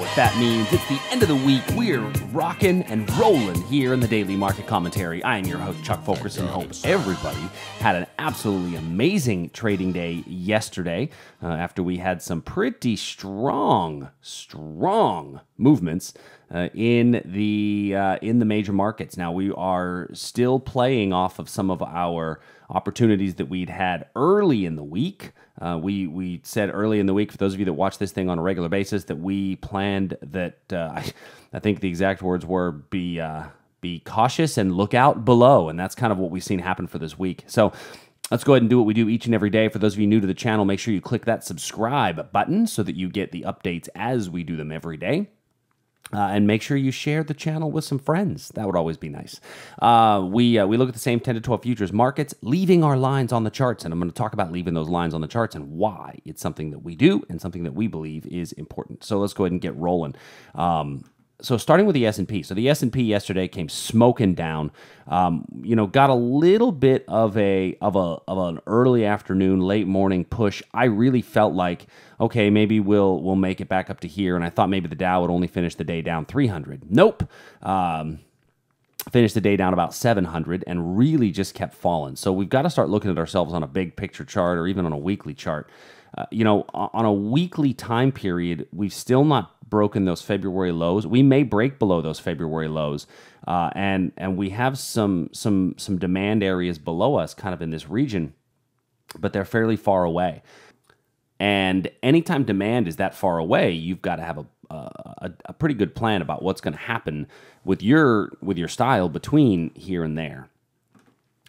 what that means. It's the end of the week. We're rocking and rolling here in the Daily Market Commentary. I am your host, Chuck Fulkerson. Hope everybody had an absolutely amazing trading day yesterday after we had some pretty strong movements in the major markets. Now, we are still playing off of some of our opportunities that we'd had early in the week. We said early in the week, for those of you that watch this thing on a regular basis, that we planned that, I think the exact words were, be cautious and look out below. And that's kind of what we've seen happen for this week. So let's go ahead and do what we do each and every day. For those of you new to the channel, make sure you click that subscribe button so that you get the updates as we do them every day. And make sure you share the channel with some friends. That would always be nice. We look at the same 10 to 12 futures markets, leaving our lines on the charts. And I'm going to talk about leaving those lines on the charts and why it's something that we do and something that we believe is important. So let's go ahead and get rolling. So starting with the S&P. So the S&P yesterday came smoking down. Got a little bit of an early afternoon, late morning push. I really felt like, okay, maybe we'll make it back up to here, and I thought maybe the Dow would only finish the day down 300. Nope. Finished the day down about 700 and really just kept falling. So we've got to start looking at ourselves on a big picture chart or even on a weekly chart. On a weekly time period, we've still not broken those February lows. We may break below those February lows, and we have some demand areas below us, kind of in this region, but they're fairly far away. And anytime demand is that far away, you've got to have a pretty good plan about what's going to happen with your style between here and there.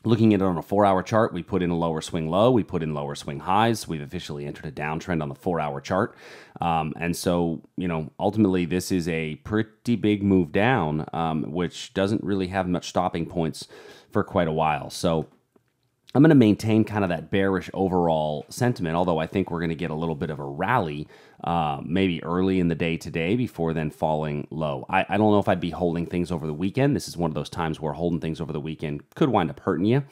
Looking at it on a 4-hour chart, we put in a lower swing low, we put in lower swing highs. We've officially entered a downtrend on the 4-hour chart. And so, ultimately this is a pretty big move down, which doesn't really have much stopping points for quite a while. So I'm going to maintain kind of that bearish overall sentiment, although I think we're going to get a little bit of a rally maybe early in the day today before then falling low. I don't know if I'd be holding things over the weekend. This is one of those times where holding things over the weekend could wind up hurting you.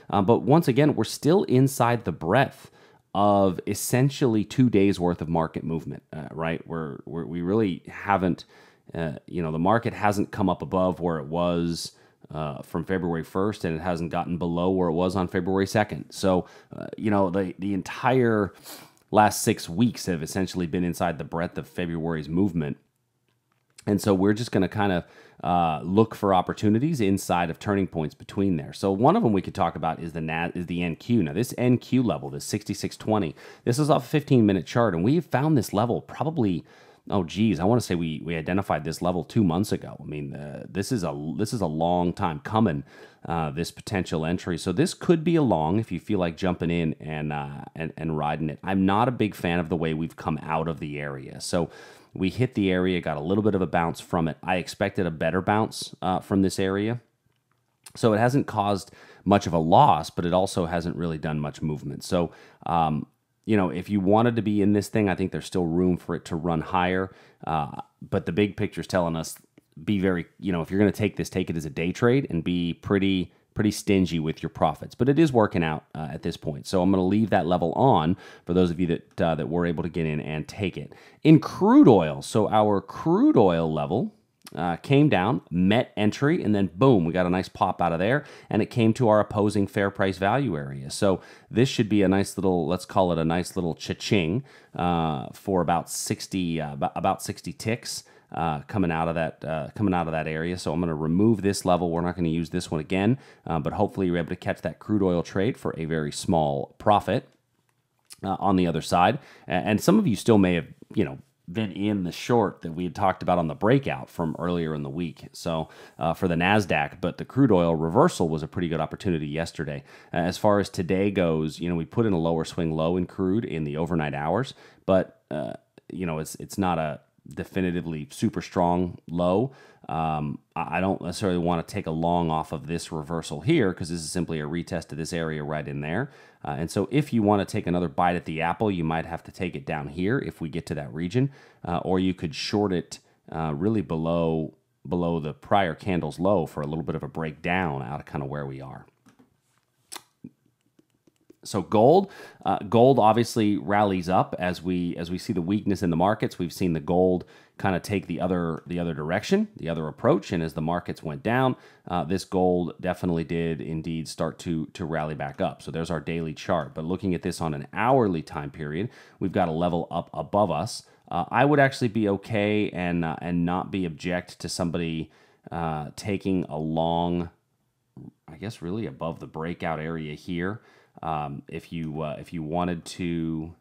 But once again, we're still inside the breadth of essentially 2 days worth of market movement, right? We really haven't, the market hasn't come up above where it was from February 1st, and it hasn't gotten below where it was on February 2nd. So, the entire last 6 weeks have essentially been inside the breadth of February's movement. And so we're just going to kind of look for opportunities inside of turning points between there. So one of them we could talk about is the NQ. Now this NQ level, this 6620, this is off a 15-minute chart, and we found this level probably, oh geez, I want to say we identified this level 2 months ago. I mean, this is a long time coming, this potential entry. So this could be a long if you feel like jumping in and riding it. I'm not a big fan of the way we've come out of the area. So we hit the area, got a little bit of a bounce from it. I expected a better bounce from this area. So it hasn't caused much of a loss, but it also hasn't really done much movement. So, if you wanted to be in this thing, I think there's still room for it to run higher. But the big picture is telling us, be very, if you're going to take this, take it as a day trade and be pretty stingy with your profits. But it is working out at this point. So I'm going to leave that level on for those of you that were able to get in and take it. In crude oil, so our crude oil level came down, met entry, and then boom, we got a nice pop out of there, and it came to our opposing fair price value area. So this should be a nice little, let's call it a nice little cha-ching for about 60 ticks coming out of that area. So I'm going to remove this level. We're not going to use this one again, but hopefully you're able to catch that crude oil trade for a very small profit on the other side. And some of you still may have, been in the short that we had talked about on the breakout from earlier in the week. So for the Nasdaq, but the crude oil reversal was a pretty good opportunity yesterday. As far as today goes, we put in a lower swing low in crude in the overnight hours, but it's not a definitively super strong low. I don't necessarily want to take a long off of this reversal here because this is simply a retest of this area right in there. And so if you want to take another bite at the apple, you might have to take it down here if we get to that region, or you could short it really below the prior candle's low for a little bit of a breakdown out of kind of where we are. So gold obviously rallies up as we see the weakness in the markets. We've seen the gold kind of take the other direction, the other approach, and as the markets went down, this gold definitely did indeed start to rally back up. So there's our daily chart. But looking at this on an hourly time period, we've got a level up above us. I would actually be okay and not be object to somebody taking a long, I guess really above the breakout area here. If you wanted to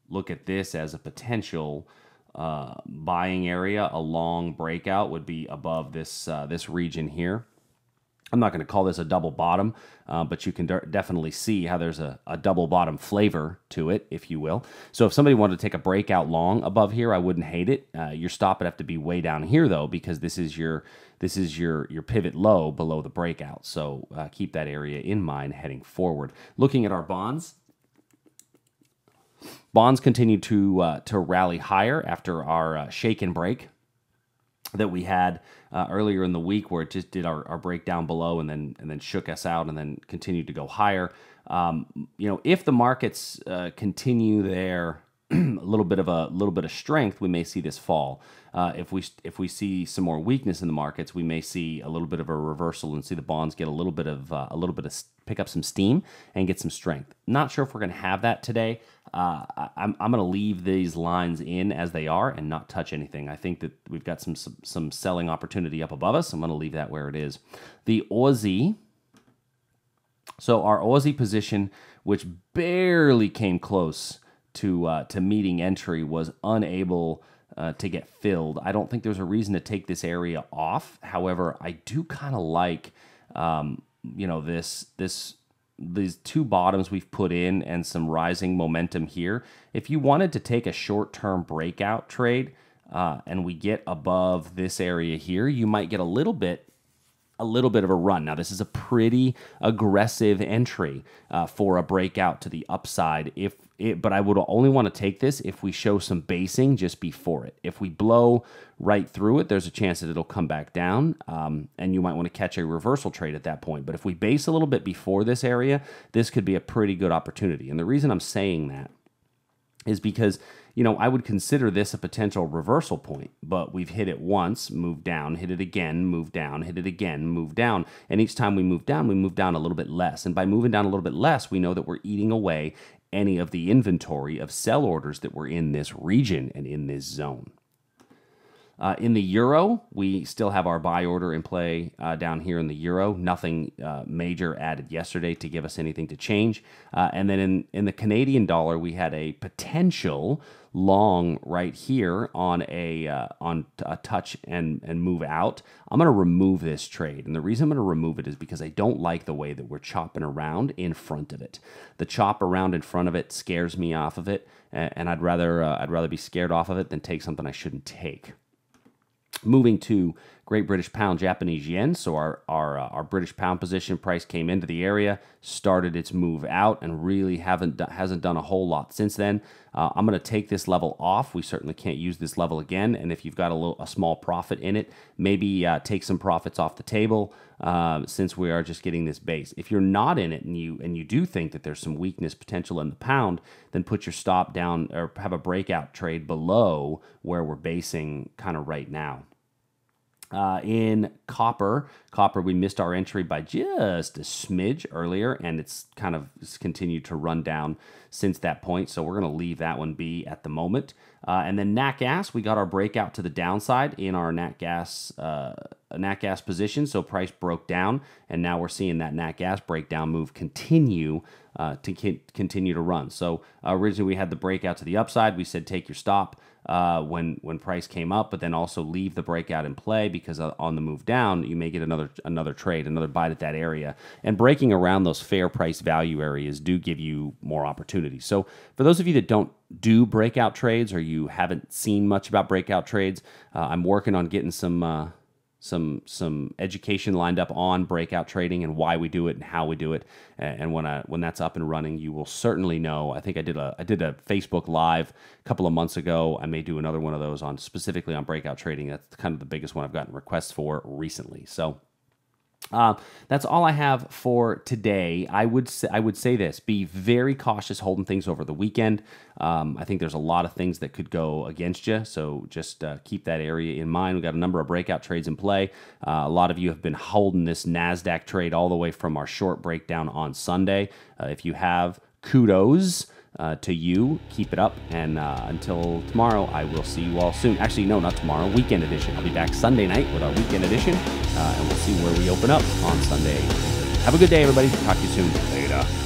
look at this as a potential buying area, a long breakout would be above this this region here. I'm not going to call this a double bottom, but you can definitely see how there's a double bottom flavor to it, if you will. So if somebody wanted to take a breakout long above here, I wouldn't hate it. Your stop would have to be way down here though, because this is your pivot low below the breakout. So keep that area in mind heading forward. Looking at our bonds. Bonds continue to rally higher after our shake and break that we had earlier in the week, where it just did our breakdown below and then shook us out and then continued to go higher. If the markets continue their a little bit of strength, we may see this fall. If we see some more weakness in the markets, we may see a little bit of a reversal and see the bonds get a little bit of pick up some steam and get some strength. Not sure if we're going to have that today. I'm going to leave these lines in as they are and not touch anything. I think that we've got some selling opportunity up above us. I'm going to leave that where it is. The Aussie. So our Aussie position, which barely came close to meeting entry, was unable to get filled. I don't think there's a reason to take this area off. However, I do kind of like these two bottoms we've put in and some rising momentum here. If you wanted to take a short-term breakout trade and we get above this area here, you might get a little bit of a run. Now, this is a pretty aggressive entry for a breakout to the upside. But I would only want to take this if we show some basing just before it. If we blow right through it, there's a chance that it'll come back down, and you might want to catch a reversal trade at that point. But if we base a little bit before this area, this could be a pretty good opportunity. And the reason I'm saying that is because, I would consider this a potential reversal point, but we've hit it once, moved down, hit it again, moved down, hit it again, moved down. And each time we move down a little bit less. And by moving down a little bit less, we know that we're eating away any of the inventory of sell orders that were in this region and in this zone. In the euro, we still have our buy order in play down here in the euro. Nothing major added yesterday to give us anything to change. And then in the Canadian dollar, we had a potential long right here on a touch and move out. I'm going to remove this trade. And the reason I'm going to remove it is because I don't like the way that we're chopping around in front of it. The chop around in front of it scares me off of it. And I'd rather be scared off of it than take something I shouldn't take. Moving to Great British Pound, Japanese Yen. So our British Pound position price came into the area, started its move out, and really hasn't done a whole lot since then. I'm going to take this level off. We certainly can't use this level again. And if you've got a small profit in it, maybe take some profits off the table since we are just getting this base. If you're not in it and you do think that there's some weakness potential in the pound, then put your stop down or have a breakout trade below where we're basing kind of right now. In copper, we missed our entry by just a smidge earlier, and it's kind of continued to run down since that point. So we're going to leave that one be at the moment. And then nat gas, we got our breakout to the downside in our nat gas position. So price broke down, and now we're seeing that nat gas breakdown move continue to run. So originally we had the breakout to the upside. We said take your stop when price came up, but then also leave the breakout in play, because on the move down you may get another trade, another bite at that area. And breaking around those fair price value areas do give you more opportunity. So for those of you that don't do breakout trades, or you haven't seen much about breakout trades, I'm working on getting some education lined up on breakout trading and why we do it and how we do it. And when that's up and running, you will certainly know. I think I did a Facebook Live a couple of months ago. I may do another one of those specifically on breakout trading. That's kind of the biggest one I've gotten requests for recently. So That's all I have for today. I would say this: be very cautious holding things over the weekend. I think there's a lot of things that could go against you, so just keep that area in mind. We've got a number of breakout trades in play. A lot of you have been holding this Nasdaq trade all the way from our short breakdown on Sunday. If you have, kudos to you. Keep it up, and until tomorrow, I will see you all soon. Actually, no, not tomorrow. Weekend edition. I'll be back Sunday night with our weekend edition, and we'll see where we open up on Sunday. Have a good day, everybody. Talk to you soon. Later.